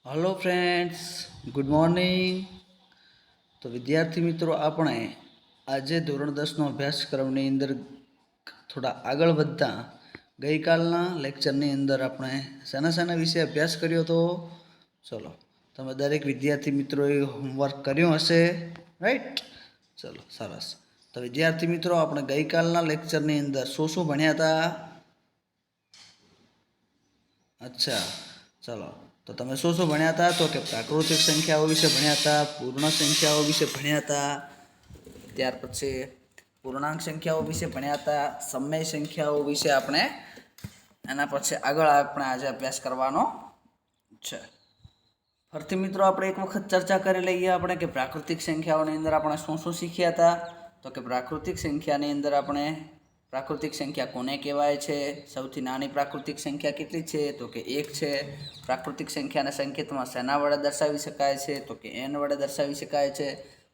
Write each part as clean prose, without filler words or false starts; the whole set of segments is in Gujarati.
Hello friends, good morning. તો વિદ્યાર્થી મિત્રો, આપણે આજે ધોરણ 10નો અભ્યાસક્રમની અંદર થોડા આગળ વધતા ગઈકાલના લેક્ચરની અંદર આપણે શાના વિશે અભ્યાસ કર્યો હતો. ચલો, તમે દરેક વિદ્યાર્થી મિત્રોએ હોમવર્ક કર્યું હશે, રાઈટ? ચલો, સરસ. તો વિદ્યાર્થી મિત્રો, આપણે ગઈકાલના લેક્ચરની અંદર શું ભણ્યા હતા? અચ્છા, ચલો. તો તમે શું ભણ્યા હતા? તો કે પ્રાકૃતિક સંખ્યાઓ વિશે ભણ્યા હતા, પૂર્ણ સંખ્યાઓ વિશે ભણ્યા હતા, ત્યાર પછી પૂર્ણાંક સંખ્યાઓ વિશે ભણ્યા હતા, સમય સંખ્યાઓ વિશે આપણે એના પછી આગળ આપણે આજે અભ્યાસ કરવાનો છે. ફરીથી મિત્રો આપણે એક વખત ચર્ચા કરી લઈએ આપણે કે પ્રાકૃતિક સંખ્યાઓની અંદર આપણે શું શીખ્યા હતા. તો કે પ્રાકૃતિક સંખ્યાની અંદર આપણે પ્રાકૃતિક સંખ્યા કોને કહેવાય છે? સૌથી નાની પ્રાકૃતિક સંખ્યા કેટલી છે? તો કે 1 છે. પ્રાકૃતિક સંખ્યાના સંકેતમાં શેના વડે દર્શાવી શકાય છે? તો કે n વડે દર્શાવી શકાય છે.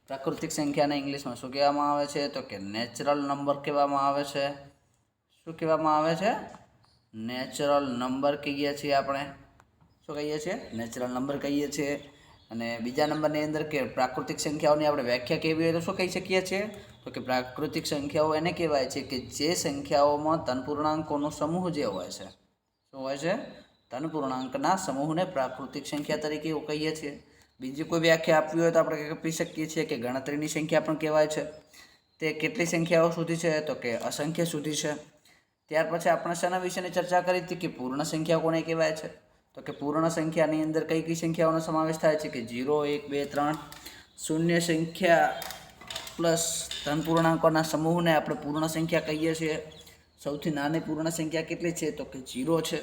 પ્રાકૃતિક સંખ્યાને ઇંગ્લિશમાં શું કહેવામાં આવે છે? તો કે નેચરલ નંબર કહેવામાં આવે છે. શું કહેવામાં આવે છે? નેચરલ નંબર કહીએ છીએ આપણે. શું કહીએ છીએ? નેચરલ નંબર કહીએ છીએ. અને બીજા નંબરની અંદર કે પ્રાકૃતિક સંખ્યાઓની આપણે વ્યાખ્યા કેવી હોય તો શું કહી શકીએ છીએ? તો કે પ્રાકૃતિક સંખ્યાઓ એને કહેવાય છે કે જે સંખ્યાઓમાં ધન પૂર્ણાંકોનો સમૂહ જે હોય છે. શું હોય છે? ધન પૂર્ણાંકના સમૂહને પ્રાકૃતિક સંખ્યા તરીકે કહીએ છીએ. બીજી કોઈ વ્યાખ્યા આપવી હોય તો આપણે કહી શકીએ છીએ કે ગણતરીની સંખ્યા પણ કહેવાય છે. તે કેટલી સંખ્યાઓ સુધી છે? તો કે અસંખ્ય સુધી છે. ત્યાર પછી આપણે શેના વિશેની ચર્ચા કરી હતી કે પૂર્ણ સંખ્યા કોને કહેવાય છે? તો કે પૂર્ણ સંખ્યાની અંદર કઈ સંખ્યાઓનો સમાવેશ થાય છે? કે 0, 1, 2, 3 શૂન્ય સંખ્યા પ્લસ ધન પૂર્ણાંકોના સમૂહને આપણે પૂર્ણ સંખ્યા કહીએ છીએ. સૌથી નાની પૂર્ણ સંખ્યા કેટલી છે? તો કે 0 છે.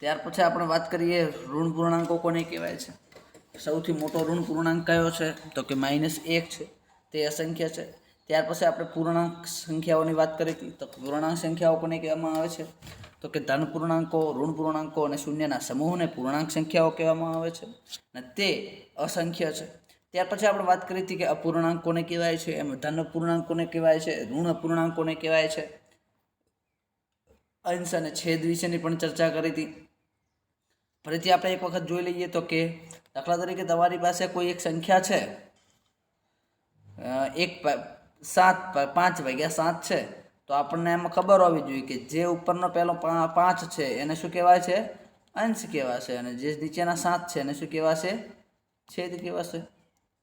ત્યાર પછી આપણે વાત કરીએ ઋણ પૂર્ણાંકો કોને કહેવાય છે? સૌથી મોટો ઋણ પૂર્ણાંક કયો છે? તો કે -1 છે. તે અસંખ્ય છે. ત્યાર પછી આપણે પૂર્ણાંક સંખ્યાઓની વાત કરી હતી. તો પૂર્ણાંક સંખ્યાઓ કોને કહેવામાં આવે છે? તો કે ધન પૂર્ણાંકો, ઋણ પૂર્ણાંકો અને શૂન્યના સમૂહને પૂર્ણાંક સંખ્યાઓ કહેવામાં આવે છે અને તે અસંખ્ય છે. ત્યાર પછી આપણે વાત કરી હતી કે અપૂર્ણાંક કોને કહેવાય છે, એમ ધન પૂર્ણાંક કોને કહેવાય છે, ઋણ અપૂર્ણાંક કોને કહેવાય છે, અંશ અને છેદ વિશેની પણ ચર્ચા કરી હતી. ફરીથી આપણે એક વખત જોઈ લઈએ તો કે દાખલા તરીકે તમારી પાસે કોઈ એક સંખ્યા છે, 5/7 છે, તો આપણને એમાં ખબર હોવી જોઈએ કે જે ઉપરનો પહેલો 5 છે એને શું કહેવાય છે? અંશ કહેવાશે. અને જે નીચેના 7 છે એને શું કહેવાશે? છેદ કહેવાશે,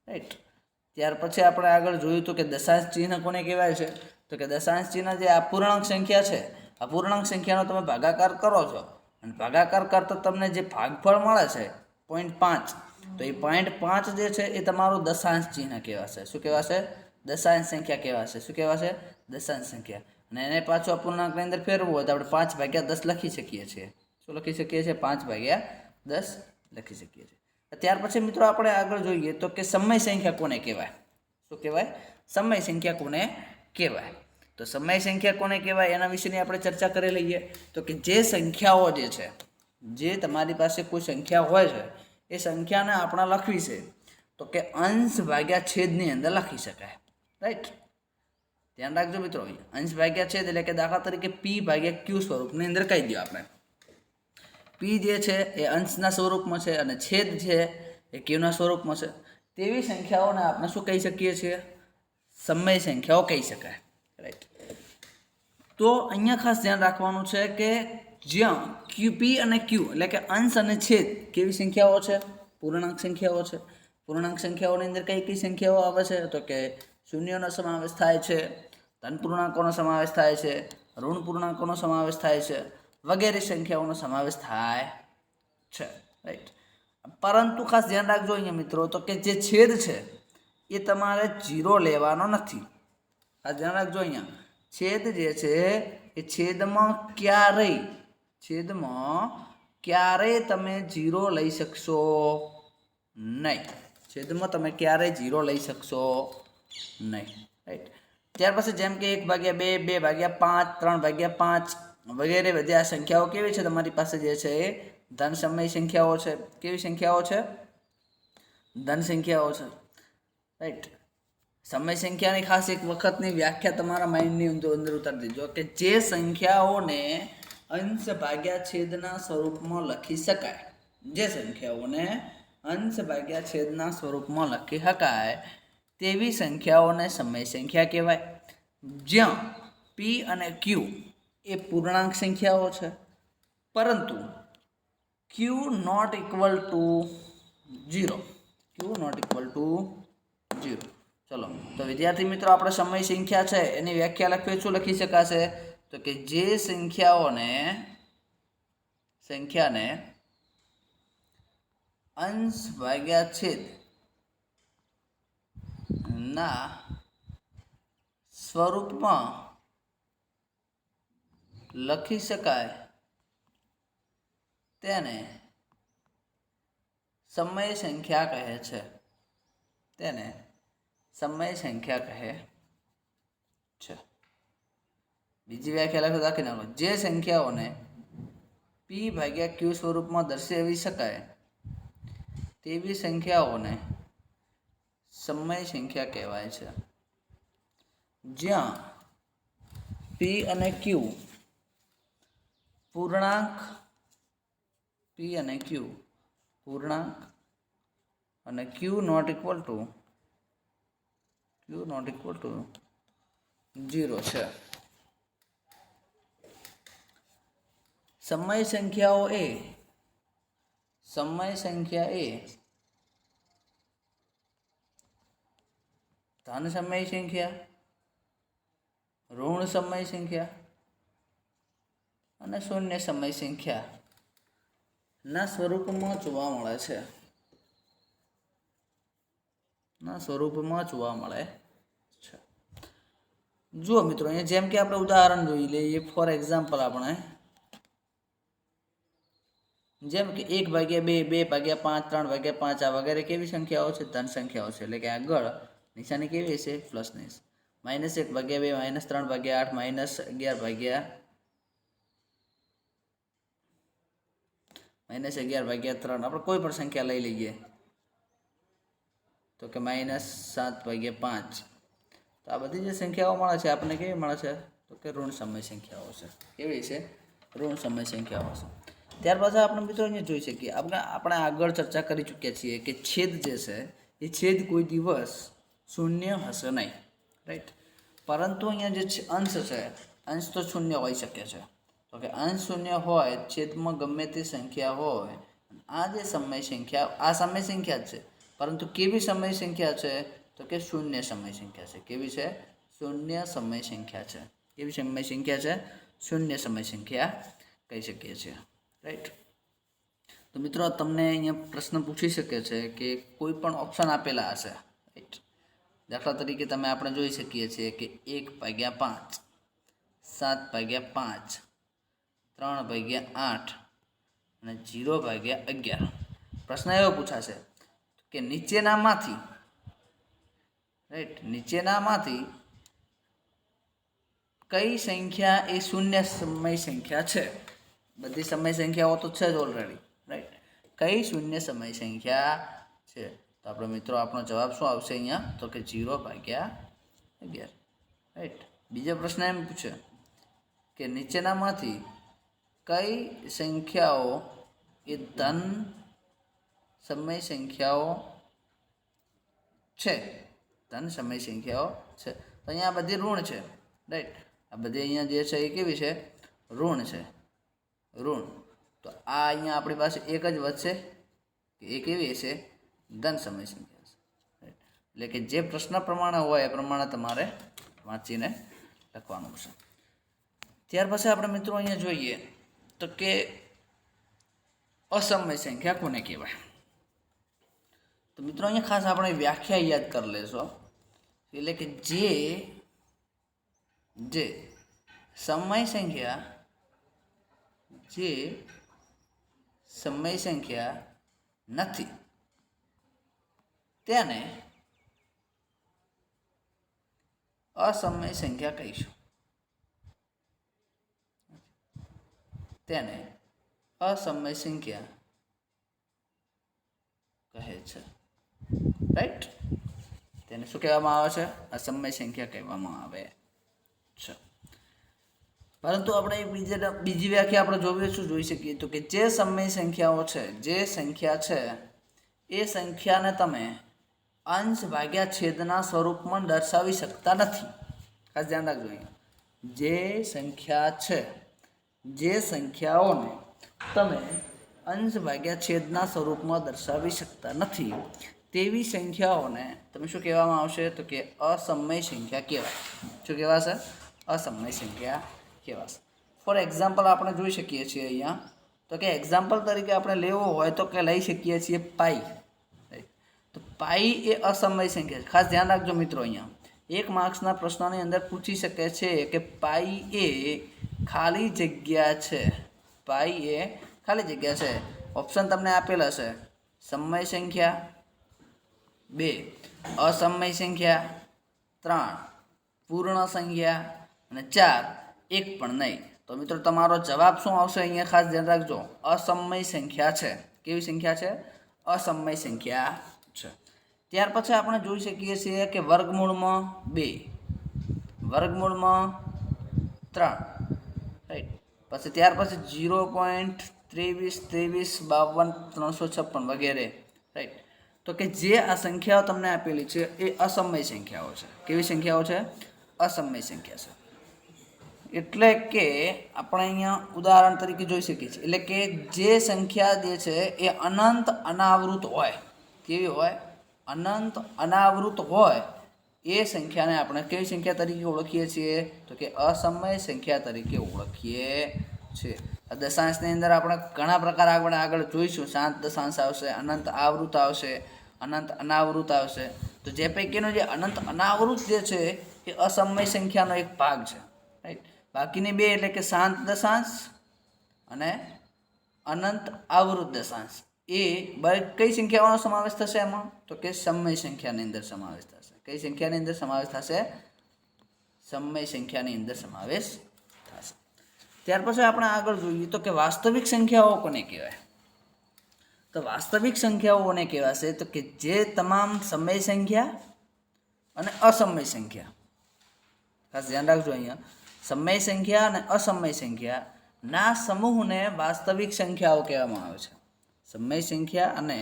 રાઈટ? ત્યાર પછી આપણે આગળ જોયું તો કે દશાંશ ચિહ્ન કોને કહેવાય છે? તો કે દશાંશ ચિહ્ન જે અપૂર્ણાંક સંખ્યા છે, અપૂર્ણાંક સંખ્યાનો તમે ભાગાકાર કરો છો અને ભાગાકાર કરતા તમને જે ભાગફળ મળે છે 0.5, તો એ 0.5 જે છે એ તમારું દશાંશ ચિહ્ન કહેવાશે. શું કહેવાશે? દશાંશ સંખ્યા કહેવાશે. શું કહેવાશે? દશાંશ સંખ્યા. અને એને પાછું અપૂર્ણાંકની અંદર ફેરવવું હોય તો આપણે 5/10 લખી શકીએ છીએ. શું લખી શકીએ છીએ? 5/10 લખી શકીએ છીએ. ત્યાર પછી મિત્રો આપણે આગળ જોઈએ તો કે સમય સંખ્યા કોને કહેવાય? શું કહેવાય? સમય સંખ્યા કોને કહેવાય? તો સમય સંખ્યા કોને કહેવાય એના વિશેની આપણે ચર્ચા કરી લઈએ. તો કે જે સંખ્યાઓ જે છે, જે તમારી પાસે કોઈ સંખ્યા હોય છે, એ સંખ્યાને આપણે લખવી છે તો કે અંશ ભાગ્યા છેદની અંદર લખી શકાય, રાઈટ? ધ્યાન રાખજો મિત્રો, અંશ ભાગ્યા છેદ એટલે કે દાખલા તરીકે p/q સ્વરૂપની અંદર કહી દો આપણે. p જે છે એ અંશના સ્વરૂપમાં છે અને છેદ છે એ ક્યુના સ્વરૂપમાં છે. તેવી સંખ્યાઓને આપણે શું કહી શકીએ છીએ? સમય સંખ્યાઓ કહી શકાય, રાઈટ? તો અહીંયા ખાસ ધ્યાન રાખવાનું છે કે જ્યાં p અને q એટલે કે અંશ અને છેદ કેવી સંખ્યાઓ છે? પૂર્ણાંક સંખ્યાઓ છે. પૂર્ણાંક સંખ્યાઓની અંદર કઈ સંખ્યાઓ આવે છે? તો કે શૂન્યનો સમાવેશ થાય છે, ધન પૂર્ણાંકોનો સમાવેશ થાય છે, ઋણ પૂર્ણાંકોનો સમાવેશ થાય છે, વગેરે સંખ્યાઓનો સમાવેશ થાય છે, રાઈટ? પરંતુ ખાસ ધ્યાન રાખજો અહીંયા મિત્રો, તો કે જે છેદ છે એ તમારે 0 લેવાનો નથી. ખાસ ધ્યાન રાખજો, અહીંયા છેદ જે છે એ છેદમાં ક્યારેય તમે 0 લઈ શકશો નહીં. છેદમાં તમે ક્યારેય 0 લઈ શકશો નહીં, રાઈટ? ત્યાર પછી જેમ કે 1/2, 2/5, 3/5 વગેરે બધી આ સંખ્યાઓ કેવી છે તમારી પાસે જે છે એ ધન સમય સંખ્યાઓ છે. કેવી સંખ્યાઓ છે? ધન સંખ્યાઓ છે, રાઈટ? સમય સંખ્યાની ખાસ એક વખતની વ્યાખ્યા તમારા માઇન્ડની અંદર ઉતારી દેજો કે જે સંખ્યાઓને અંશ ભાગ્યા છેદના સ્વરૂપમાં લખી શકાય, જે સંખ્યાઓને અંશ ભાગ્યા છેદના સ્વરૂપમાં લખી શકાય તેવી સંખ્યાઓને સમય સંખ્યા કહેવાય. જ્યાં પી અને ક્યુ એ પૂર્ણાંક સંખ્યાઓ છે, પરંતુ Q not equal to 0. Q not equal to 0. ચલો, તો વિદ્યાર્થી મિત્રો, આપણે સમય સંખ્યા છે એની વ્યાખ્યા લખવી શું લખી શકાશે? તો કે જે સંખ્યાને અંશ ભાગ્યા છેદ ના સ્વરૂપમાં લખી શકાય તેને સમય સંખ્યા કહે છે. તેને સમય સંખ્યા કહે છે. બીજી વ્યાખ્યા લખો, રાખી નાખો. જે સંખ્યાઓને પી ભાગ્યા ક્યુ સ્વરૂપમાં દર્શાવી શકાય તેવી સંખ્યાઓને સમય સંખ્યા કહેવાય છે. જ્યાં પી અને ક્યુ પૂર્ણાંક અને ક્યુ નોટ ઇક્વલ ટુ 0 છે. સમય સંખ્યા એ ધન સમય સંખ્યા, ઋણ સમય સંખ્યા અને શૂન્ય સમય સંખ્યા ના સ્વરૂપમાં જોવા મળે છે. જુઓ મિત્રો, અહીંયા જેમ કે આપણે ઉદાહરણ જોઈ લઈએ. ફોર એક્ઝામ્પલ, આપણે જેમ કે 1/2, 2/5, 3/5 આ વગેરે કેવી સંખ્યાઓ છે? ધન સંખ્યાઓ છે. એટલે કે આગળ નિશાની કેવી હશે? પ્લસની. -1/2, -3/8, -11/3 આપણે કોઈ પણ સંખ્યા લઈ લઈએ તો કે -7/5. તો આ બધી જે સંખ્યાઓ મળે છે આપણને કેવી મળે છે? તો કે ઋણ સમય સંખ્યાઓ છે. કેવી છે? ઋણ સમય સંખ્યાઓ છે. ત્યાર પછી આપણે મિત્રો અહીંયા જોઈ શકીએ, આપણે આગળ ચર્ચા કરી ચૂક્યા છીએ કે છેદ જે છે એ છેદ કોઈ દિવસ શૂન્ય હશે નહીં, રાઈટ? પરંતુ અહીંયા જે અંશ છે, અંશ તો શૂન્ય હોઈ શકે છે. તો કે અંશ શૂન્ય હોય, છેદમાં ગમે તે સંખ્યા હોય, આ જે સમય સંખ્યા, આ સમય સંખ્યા જ છે, પરંતુ કેવી સમય સંખ્યા છે? તો કે શૂન્ય સમય સંખ્યા છે. કેવી છે? શૂન્ય સમય સંખ્યા છે. કેવી સમય સંખ્યા છે? શૂન્ય સમય સંખ્યા કહી શકીએ છીએ, રાઈટ? તો મિત્રો, તમને અહીંયા પ્રશ્ન પૂછી શકે છે કે કોઈ પણ ઓપ્શન આપેલા હશે, રાઈટ? દાખલા તરીકે આપણે જોઈ શકીએ છીએ કે 1/5, 7/5, 3/8 અને 0/11. પ્રશ્ન એવો પૂછાશે કે નીચેનામાંથી કઈ સંખ્યા એ શૂન્ય સમય સંખ્યા છે? બધી સમય સંખ્યાઓ તો છે જ ઓલરેડી, રાઈટ? કઈ શૂન્ય સમય સંખ્યા છે? તો આપણે મિત્રો, આપણો જવાબ શું આવશે અહીંયા? તો કે 0/11, રાઈટ? બીજો પ્રશ્ન એમ પૂછે કે નીચેનામાંથી કઈ સંખ્યાઓ એ ધન સમય સંખ્યાઓ છે? ધન સમય સંખ્યાઓ છે. તો અહીંયા આ બધી ઋણ છે, રાઈટ? આ બધી અહીંયા જે છે એ કેવી છે? ઋણ છે. ઋણ. તો આ અહીંયા આપણી પાસે એક જ વધશે કે એ કેવી હશે? ધન સમય સંખ્યા છે, રાઈટ? એટલે કે જે પ્રશ્ન પ્રમાણે હોય એ પ્રમાણે તમારે વાંચીને લખવાનું છે. ત્યાર પછી આપણે મિત્રો અહીંયા જોઈએ તો કે અસમય સંખ્યા કોને કહેવાય? તો મિત્રો, અહીંયા ખાસ આપણે વ્યાખ્યા યાદ કરી લેશો. એટલે કે જે સમય સંખ્યા નથી તેને અસમય સંખ્યા કહીશું. તેને અસમય સંખ્યા કહે છે, રાઈટ? તેને શું કહેવામાં આવે છે? અસમય સંખ્યા કહેવામાં આવે છે. પરંતુ આપણે બીજી વ્યાખ્યા આપણે જોઈ શકીએ તો કે જે સમય સંખ્યાઓ છે, જે સંખ્યા છે એ સંખ્યાને તમે અંશ ભાગ્યા છેદના સ્વરૂપમાં દર્શાવી શકતા નથી. ખાસ ધ્યાન રાખજો. અહીંયા જે સંખ્યા છે, જે સંખ્યાઓને તમે અંશ ભાગ્યા છેદના સ્વરૂપમાં દર્શાવી શકતા નથી તેવી સંખ્યાઓને તમે શું કહેવામાં આવશે તો કે અસમય સંખ્યા કહેવાય. શું કહેવાશે? અસમય સંખ્યા કહેવાશે. ફોર એક્ઝામ્પલ આપણે જોઈ શકીએ છીએ અહીંયા તો કે એક્ઝામ્પલ તરીકે આપણે લેવો હોય તો કે લઈ શકીએ છીએ પાઈ. તો પાઈ એ અસમય સંખ્યા છે. ખાસ ધ્યાન રાખજો મિત્રો. અહીંયા 1 માર્ક્સના પ્રશ્નની અંદર પૂછી શકે છે કે પાઈ એ ખાલી જગ્યા છે. પાઈ એ ખાલી જગ્યા છે. ઓપ્શન તમને આપેલા છે: સમય સંખ્યા, 2 અસમય સંખ્યા, 3 પૂર્ણ સંખ્યા અને 4 એક પણ નહીં. તો મિત્રો તમારો જવાબ શું આવશે? અહીંયા ખાસ ધ્યાન રાખજો, અસમય સંખ્યા છે. કેવી સંખ્યા છે? અસમય સંખ્યા છે. ત્યાર પછી આપણે જોઈ શકીએ છીએ કે વર્ગમૂળમાં 2, વર્ગમૂળમાં 3, રાઈટ. પછી ત્યાર પછી 0.23, 23, 52, 356 વગેરે, રાઈટ. તો કે જે આ સંખ્યાઓ તમને આપેલી છે એ અસમય સંખ્યાઓ છે. કેવી સંખ્યાઓ છે? અસમય સંખ્યા છે. એટલે કે આપણે અહીંયા ઉદાહરણ તરીકે જોઈ શકીએ છીએ. એટલે કે જે સંખ્યા જે છે એ અનંત અનાવૃત હોય. કેવી હોય? અનંત અનાવૃત હોય એ સંખ્યાને આપણે કેવી સંખ્યા તરીકે ઓળખીએ છીએ તો કે અસમય સંખ્યા તરીકે ઓળખીએ છીએ. દશાંશની અંદર આપણે ઘણા પ્રકાર આગળ જોઈશું. શાંત દશાંશ આવશે, અનંત આવૃત આવશે, અનંત અનાવૃત આવશે. તો જે પૈકીનો જે અનંત અનાવૃત જે છે એ અસમય સંખ્યાનો એક ભાગ છે, રાઈટ. બાકીની બે એટલે કે શાંત દશાંશ અને અનંત આવૃત દશાંશ એ કઈ સંખ્યાઓનો સમાવેશ થશે એમાં તો કે સમય સંખ્યાની અંદર સમાવેશ થશે. કઈ સંખ્યાની અંદર સમાવેશ થશે? સમય સંખ્યાની અંદર સમાવેશ થશે. ત્યાર પછી આપણે આગળ જોઈએ તો કે વાસ્તવિક સંખ્યાઓ કોને કહેવાય? તો વાસ્તવિક સંખ્યાઓ કોને કહેવાશે તો કે જે તમામ સમય સંખ્યા અને અસમય સંખ્યા, ખાસ ધ્યાન રાખજો અહીંયા, સમય સંખ્યા અને અસમય સંખ્યા ના સમૂહને વાસ્તવિક સંખ્યાઓ કહેવામાં આવે છે. સમય સંખ્યા અને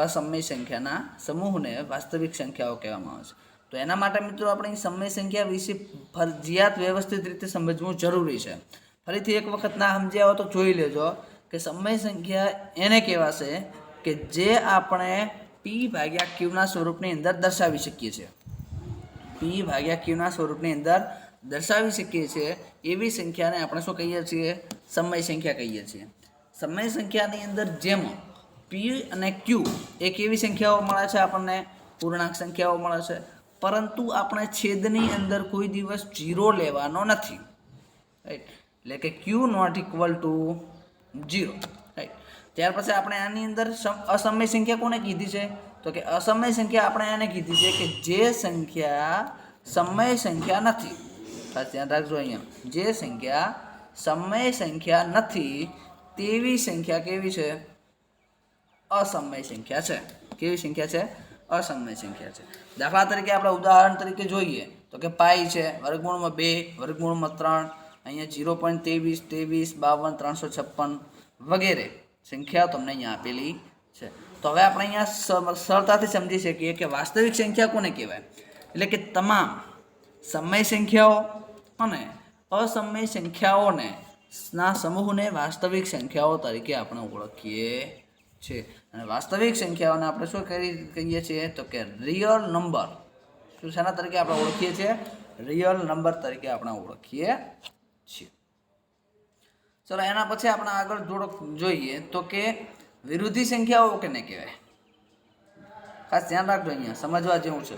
અસમય સંખ્યાના સમૂહને વાસ્તવિક સંખ્યાઓ કહેવામાં આવે છે. તો એના માટે મિત્રો આપણે સમય સંખ્યા વિશે ફરજિયાત વ્યવસ્થિત રીતે સમજવું જરૂરી છે. ફરીથી એક વખત ના સમજ્યા હો તો જોઈ લેજો કે સમય સંખ્યા એને કહેવાશે કે જે આપણે P/Q સ્વરૂપની અંદર દર્શાવી શકીએ છીએ. P/Q સ્વરૂપની અંદર દર્શાવી શકીએ છીએ એવી સંખ્યાને આપણે શું કહીએ છીએ? સમય સંખ્યા કહીએ છીએ. સમય સંખ્યાની અંદર જેમ P અને Q એ કેવી સંખ્યાઓ મળે છે? આપણને પૂર્ણાંક સંખ્યાઓ મળે છે. પરંતુ આપણે છેદની અંદર કોઈ દિવસ 0 લેવાનો નથી, રાઈટ. એટલે કે Q ≠ = 0, રાઈટ. ત્યાર પછી આપણે આની અંદર અસમય સંખ્યા કોને કીધી છે તો કે અસમય સંખ્યા આપણે એને કીધી છે કે જે સંખ્યા સમય સંખ્યા નથી. ખાસ ધ્યાન રાખજો અહીંયા, જે સંખ્યા સમય સંખ્યા નથી તેવી સંખ્યા કેવી છે? અસમય સંખ્યા છે. કેવી સંખ્યા છે? અસમય સંખ્યા છે. દાખલા તરીકે આપણે ઉદાહરણ તરીકે જોઈએ તો કે પાઈ છે, વર્ગમૂળમાં 2, વર્ગમૂળમાં 3, અહીંયા 0.23, 23, 52, 356 વગેરે સંખ્યાઓ તમને અહીંયા આપેલી છે. તો હવે આપણે અહીંયા સરળતાથી સમજી શકીએ કે વાસ્તવિક સંખ્યા કોને કહેવાય? એટલે કે તમામ સમય સંખ્યાઓ અને અસમય સંખ્યાઓને ના સમૂહને વાસ્તવિક સંખ્યાઓ તરીકે આપણે ઓળખીએ છીએ. અને વાસ્તવિક સંખ્યાઓને આપણે શું કહીએ છીએ તો કે રિયલ નંબર. શું શાના તરીકે આપણે ઓળખીએ છીએ? રિયલ નંબર તરીકે આપણે ઓળખીએ છીએ. ચલો એના પછી આપણે આગળ થોડોક જોઈએ તો કે વિરોધી સંખ્યાઓ કેને કહેવાય? ખાસ ધ્યાન રાખજો, અહીંયા સમજવા જેવું છે.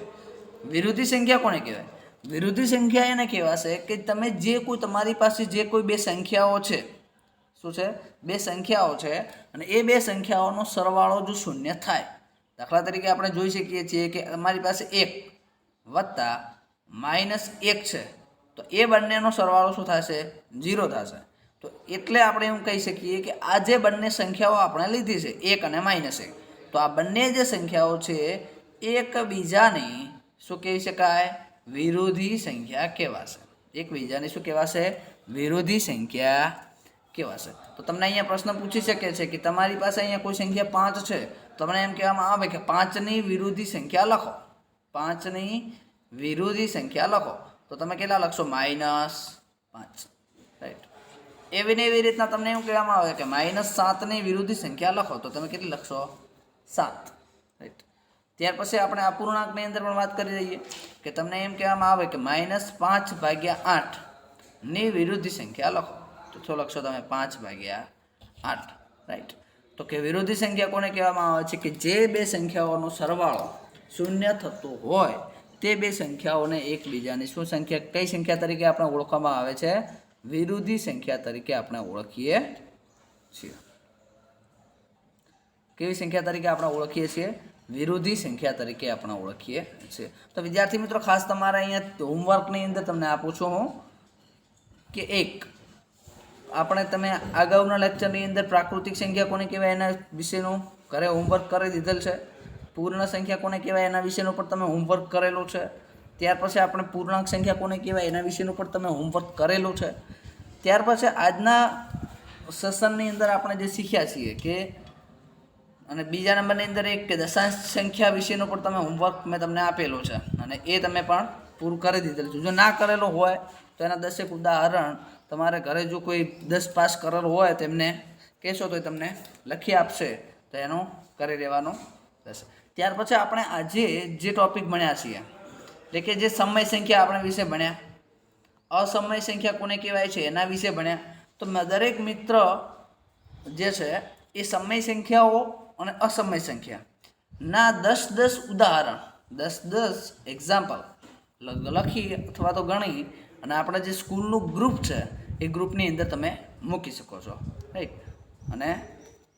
વિરોધી સંખ્યા કોને કહેવાય? વિરોધી સંખ્યા એને કહેવાશે કે તમે જે કોઈ તમારી પાસે જે કોઈ બે સંખ્યાઓ છે, શું છે? બે સંખ્યાઓ છે અને એ બે સંખ્યાઓનો સરવાળો જો શૂન્ય થાય, દાખલા તરીકે આપણે જોઈ શકીએ છીએ કે અમારી પાસે 1 વત્તા -1 છે, તો એ બંનેનો સરવાળો શું થશે? 0 થશે. તો એટલે આપણે એમ કહી શકીએ કે આ જે બંને સંખ્યાઓ આપણે લીધી છે 1 અને -1, તો આ બંને જે સંખ્યાઓ છે એકબીજાની શું કહી શકાય? વિરોધી સંખ્યા કહેવાશે. એકબીજાની શું કહેવાશે? વિરોધી સંખ્યા કહેવાશે. તો તમને અહીંયા પ્રશ્ન પૂછી શકે છે કે તમારી પાસે અહીંયા કોઈ સંખ્યા 5 છે, તમને એમ કહેવામાં આવે કે 5ની વિરોધી સંખ્યા લખો. 5ની વિરોધી સંખ્યા લખો તો તમે કેટલા લખશો? -5. રાઈટ. એવી ને એવી રીતના તમને એવું કહેવામાં આવે કે -7ની વિરોધી સંખ્યા લખો તો તમે કેટલી લખશો? 7. રાઈટ. ત્યાર પછી આપણે અપૂર્ણાંકની અંદર પણ વાત કરી દઈએ કે તમને એમ કહેવામાં આવે કે -5/8 ની વિરોધી સંખ્યા લખો તો શું લખશો તમે? 5/8. રાઈટ. તો કે વિરોધી સંખ્યા કોને કહેવામાં આવે છે? કે જે બે સંખ્યાઓનો સરવાળો શૂન્ય થતો હોય તે બે સંખ્યાઓને એકબીજાની શું સંખ્યા, કઈ સંખ્યા તરીકે આપણે ઓળખવામાં આવે છે? વિરોધી સંખ્યા તરીકે આપણે ઓળખીએ છીએ. કેવી સંખ્યા તરીકે આપણે ઓળખીએ છીએ? વિરોધી સંખ્યા તરીકે આપણે ઓળખીએ છીએ. તો વિદ્યાર્થી મિત્રો ખાસ તમારા અહીંયા હોમવર્કની અંદર તમને આપું છું હું કે આપણે તમે અગાઉના લેક્ચરની અંદર પ્રાકૃતિક સંખ્યા કોને કહેવાય એના વિશેનું ઘરે હોમવર્ક કરી દીધેલ છે. પૂર્ણ સંખ્યા કોને કહેવાય એના વિશેનું પણ તમે હોમવર્ક કરેલું છે. ત્યાર પછી આપણે પૂર્ણાંક સંખ્યા કોને કહેવાય એના વિશેનું પણ તમે હોમવર્ક કરેલું છે. ત્યાર પછી આજના સેશનની અંદર આપણે જે શીખ્યા છીએ કે અને બીજા નંબરની અંદર એક કે દશાંશ સંખ્યા વિશેનું પણ તમે હોમવર્ક મેં તમને આપેલું છે અને એ તમે પણ પૂરું કરી દીધેલું છે. જો ના કરેલું હોય તો એના 10 ઉદાહરણ તમારે ઘરે જો કોઈ 10 પાસ કરેલું હોય તેમને કહેશો તો એ તમને લખી આપશે તો એનું કરી લેવાનું રહેશે. ત્યાર પછી આપણે આજે જે ટોપિક ભણ્યા છીએ એટલે કે જે સમય સંખ્યા આપણે વિશે ભણ્યા, અસમય સંખ્યા કોને કહેવાય છે એના વિશે ભણ્યા. તો દરેક મિત્ર જે છે એ સમય સંખ્યાઓ અને અસમય સંખ્યાના 10 ઉદાહરણ 10 એક્ઝામ્પલ લખી અથવા તો ગણી અને આપણે જે સ્કૂલનું ગ્રુપ છે એ ગ્રુપની અંદર તમે મૂકી શકો છો. રાઈટ. અને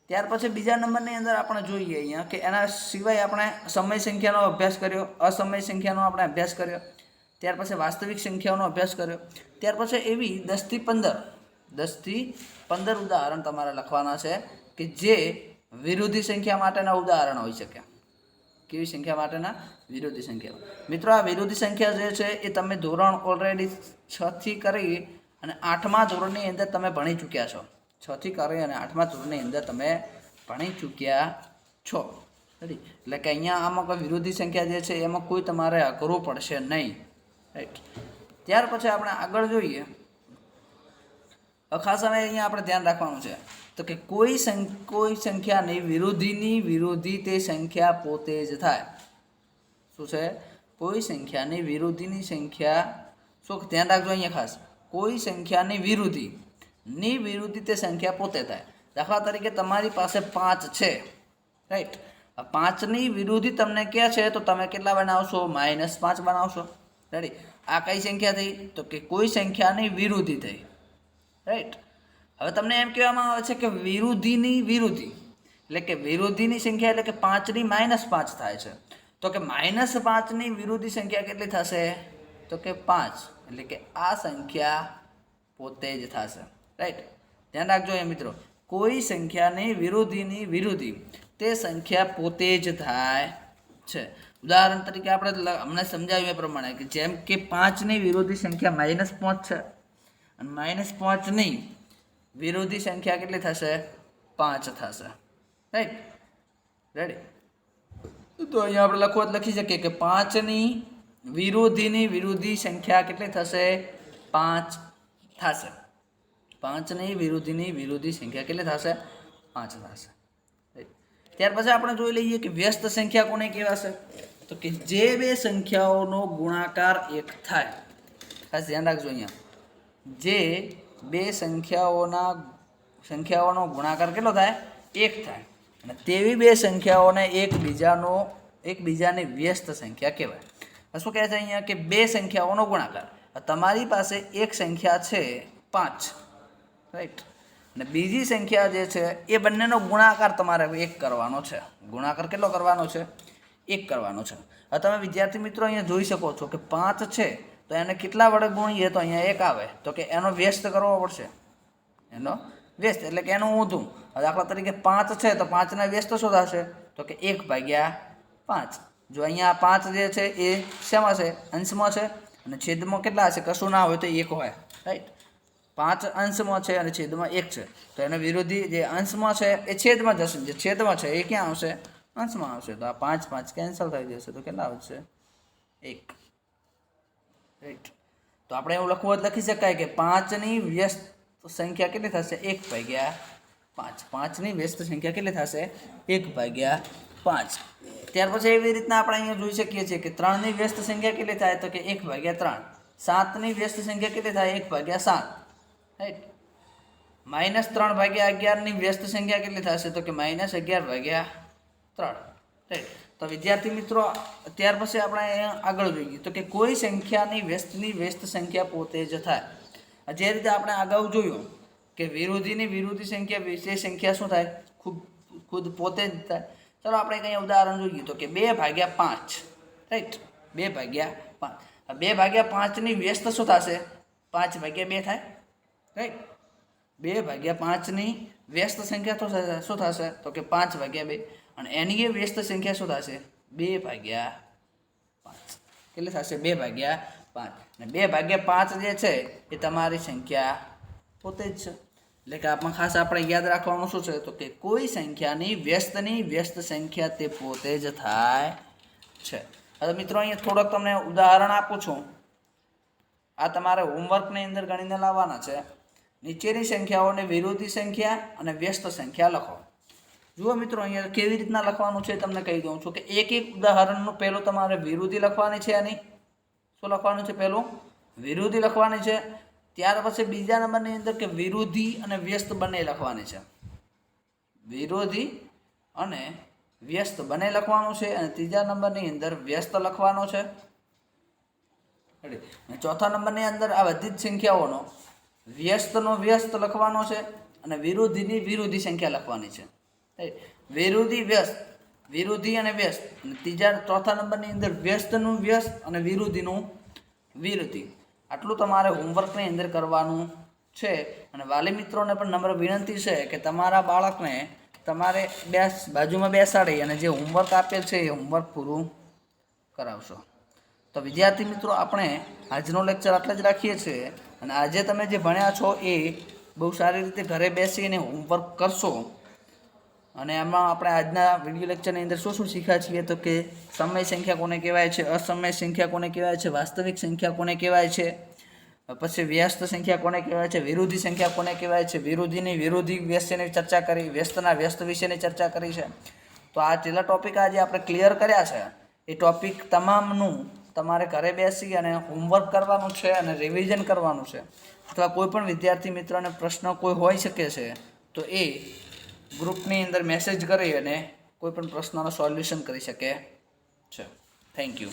ત્યાર પછી બીજા નંબરની અંદર આપણે જોઈએ અહીંયા કે એના સિવાય આપણે સમય સંખ્યાનો અભ્યાસ કર્યો, અસમય સંખ્યાનો આપણે અભ્યાસ કર્યો, ત્યાર પછી વાસ્તવિક સંખ્યાઓનો અભ્યાસ કર્યો. ત્યાર પછી એવી 10થી 15 ઉદાહરણ તમારે લખવાના છે કે જે વિરોધી સંખ્યા માટેના ઉદાહરણ હોઈ શકે. કેવી સંખ્યા માટેના? વિરોધી સંખ્યા. મિત્રો આ વિરોધી સંખ્યા જે છે એ તમે ધોરણ ઓલરેડી 6 થી કરી અને 8મા ધોરણની અંદર તમે ભણી ચૂક્યા છો. 6 થી કરી અને 8મા ધોરણની અંદર તમે ભણી ચૂક્યા છો. રેડી. એટલે કે અહીંયા આમાં કોઈ વિરોધી સંખ્યા જે છે એમાં કોઈ તમારે અઘરું પડશે નહીં. રાઈટ. ત્યાર પછી આપણે આગળ જોઈએ. ખાસ હવે અહીંયા આપણે ધ્યાન રાખવાનું છે તો કે કોઈ સંખ્યાની વિરોધીની વિરોધી તે સંખ્યા પોતે જ થાય. શું છે? કોઈ સંખ્યાની વિરોધીની સંખ્યા શું? ધ્યાન રાખજો અહીંયા ખાસ. કોઈ સંખ્યાની વિરોધી તે સંખ્યા પોતે થાય. દાખલા તરીકે તમારી પાસે 5 છે. રાઈટ. 5ની વિરોધી તમને ક્યાં છે તો તમે કેટલા બનાવશો? -5 બનાવશો. રેડી. આ કઈ સંખ્યા થઈ? તો કે કોઈ સંખ્યાની વિરોધી થઈ. રાઈટ. હવે તમને એમ કહેવામાં આવે છે કે વિરોધીની વિરોધી એટલે કે વિરોધીની સંખ્યા એટલે કે 5ની -5 થાય છે. તો કે -5ની વિરોધી સંખ્યા કેટલી થશે? તો કે 5. એટલે કે આ સંખ્યા પોતે જ થશે. રાઈટ. ધ્યાન રાખજો એ મિત્રો, કોઈ સંખ્યાની વિરોધીની વિરોધી તે સંખ્યા પોતે જ થાય છે. ઉદાહરણ તરીકે આપણે હમણાં સમજાવ્યું એ પ્રમાણે કે જેમ કે 5ની વિરોધી સંખ્યા -5 છે અને -5ની વિરોધી સંખ્યા કેટલી થશે? 5 થશે. રાઈટ. રેડી. તો અહીંયા આપણે લખી શકીએ કે 5ની વિરોધીની વિરોધી સંખ્યા કેટલી થશે? 5 થશે. 5ની વિરોધીની વિરોધી સંખ્યા કેટલી થશે? 5 થશે. ત્યાર પછી આપણે જોઈ લઈએ કે વ્યસ્ત સંખ્યા કોને કહેવાશે તો કે જે બે સંખ્યાઓનો ગુણાકાર 1 થાય. ખાસ ધ્યાન રાખજો અહીંયા, જે બે સંખ્યાઓનો ગુણાકાર કેટલો થાય? 1 થાય અને તેવી બે સંખ્યાઓને એકબીજાની વ્યસ્ત સંખ્યા કહેવાય. શું કહે છે અહીંયા કે બે સંખ્યાઓનો ગુણાકાર. તમારી પાસે એક સંખ્યા છે 5. રાઈટ. અને બીજી સંખ્યા જે છે એ બંનેનો ગુણાકાર તમારે 1 કરવાનો છે. ગુણાકાર કેટલો કરવાનો છે? 1 કરવાનો છે. હવે તમે વિદ્યાર્થી મિત્રો અહીંયા જોઈ શકો છો કે 5 છે તો એને કેટલા વડે ગુણીએ તો અહીંયા 1 આવે. તો કે એનો વ્યસ્ત કરવો પડશે. એનો વ્યસ્ત એટલે કે એનું ઊંધું. દાખલા તરીકે 5 છે તો 5ના વ્યસ્ત શું થશે? તો કે 1/5. જો અહીંયા 5 જે છે એ શેમાં છે? અંશમાં છે અને છેદમાં કેટલા હશે? કશું ના હોય તો 1 હોય. રાઈટ. 5 અંશમાં છે અને છેદમાં 1 છે, તો એનો વિરોધી જે અંશમાં છે એ છેદમાં જશે, જે છેદમાં છે એ ક્યાં આવશે? અંશમાં આવશે. તો આ 5 5 કેન્સલ થઈ જશે, તો કેટલા આવશે? 1. રાઈટ. તો આપણે એવું લખવું હોય લખી શકાય કે 5ની વ્યસ્ત સંખ્યા કેટલી થશે? 1/5. 5ની વ્યસ્ત સંખ્યા કેટલી થશે? 1/5. ત્યાર પછી એવી રીતના આપણે અહીંયા જોઈ શકીએ છીએ કે 3ની વ્યસ્ત સંખ્યા કેટલી થાય? તો કે 1/3. 7ની વ્યસ્ત સંખ્યા કેટલી થાય? 1/7. રાઈટ. -3/11ની વ્યસ્ત સંખ્યા કેટલી થશે? તો કે -11/3. રાઈટ. તો વિદ્યાર્થી મિત્રો ત્યાર પછી આપણે અહીંયા આગળ જોઈએ તો કે કોઈ સંખ્યાની વ્યસ્ત સંખ્યા પોતે જ થાય. જે રીતે આપણે અગાઉ જોયું કે વિરોધીની વિરોધી સંખ્યા વિશેષ સંખ્યા શું થાય? ખુદ પોતે જ થાય. ચલો આપણે કંઈ ઉદાહરણ જોઈએ તો કે 2/5. રાઈટ. 2/5. 2/5ની વ્યસ્ત શું થશે? 5/2 થાય. રાઈટ. 2/5ની વ્યસ્ત સંખ્યા શું થશે? તો કે 5/2. અને એની એ વ્યસ્ત સંખ્યા શું થશે? 2/5. કેટલી થશે? 2/5. અને 2/5 જે છે એ તમારી સંખ્યા પોતે જ છે. એટલે કે આપણે ખાસ આપણે યાદ રાખવાનું શું છે? તો કે કોઈ સંખ્યાની વ્યસ્ત સંખ્યા તે પોતે જ થાય છે. હવે મિત્રો અહીંયા થોડોક તમને ઉદાહરણ આપું છું. આ તમારે હોમવર્કની અંદર ગણીને લાવવાના છે. નીચેની સંખ્યાઓને વિરોધી સંખ્યા અને વ્યસ્ત સંખ્યા લખો. જુઓ મિત્રો અહીંયા કેવી રીતના લખવાનું છે તમને કહી દઉં છું કે એક ઉદાહરણનું પહેલું તમારે વિરોધી લખવાની છે. આની શું લખવાનું છે? પહેલું વિરોધી લખવાની છે. ત્યાર પછી બીજા નંબરની અંદર કે વિરોધી અને વ્યસ્ત બંને લખવાની છે. વિરોધી અને વ્યસ્ત બંને લખવાનું છે. અને ત્રીજા નંબરની અંદર વ્યસ્ત લખવાનો છે. અને ચોથા નંબરની અંદર આ બધી જ સંખ્યાઓનો વ્યસ્તનો વ્યસ્ત લખવાનો છે અને વિરોધીની વિરોધી સંખ્યા લખવાની છે. વિરોધી વ્યસ્ત, વિરોધી અને વ્યસ્ત. અને ચોથા નંબરની અંદર વ્યસ્તનું વ્યસ્ત અને વિરોધીનું વિરોધી. આટલું તમારે હોમવર્કની અંદર કરવાનું છે. અને વાલી મિત્રોને પણ નમ્ર વિનંતી છે કે તમારા બાળકને તમારે બાજુમાં બેસાડી અને જે હોમવર્ક આપેલ છે એ હોમવર્ક પૂરું કરાવશો. તો વિદ્યાર્થી મિત્રો આપણે આજનો લેક્ચર આટલે જ રાખીએ છીએ. અને આજે તમે જે ભણ્યા છો એ બહુ સારી રીતે ઘરે બેસીને હોમવર્ક કરશો. અને એમાં આપણે આજના વિડીયો લેક્ચરની અંદર શું શીખ્યા છીએ તો કે સમય સંખ્યા કોને કહેવાય છે, અસમય સંખ્યા કોને કહેવાય છે, વાસ્તવિક સંખ્યા કોને કહેવાય છે, પછી વ્યસ્ત સંખ્યા કોને કહેવાય છે, વિરોધી સંખ્યા કોને કહેવાય છે, વિરોધીની વિરોધી વ્યસ્તની ચર્ચા કરી, વ્યસ્તના વ્યસ્ત વિશેની ચર્ચા કરી છે. તો આ છેલ્લા ટોપિક આજે આપણે ક્લિયર કર્યા છે. એ ટોપિક તમામનું તમારે ઘરે બેસી અને હોમવર્ક કરવાનું છે અને રિવિઝન કરવાનું છે. અથવા કોઈ પણ વિદ્યાર્થી મિત્રોને પ્રશ્ન કોઈ હોઈ શકે છે તો એ ગ્રુપની અંદર મેસેજ કરી અને કોઈ પણ પ્રશ્નનો સોલ્યુશન કરી શકે છે. Thank you.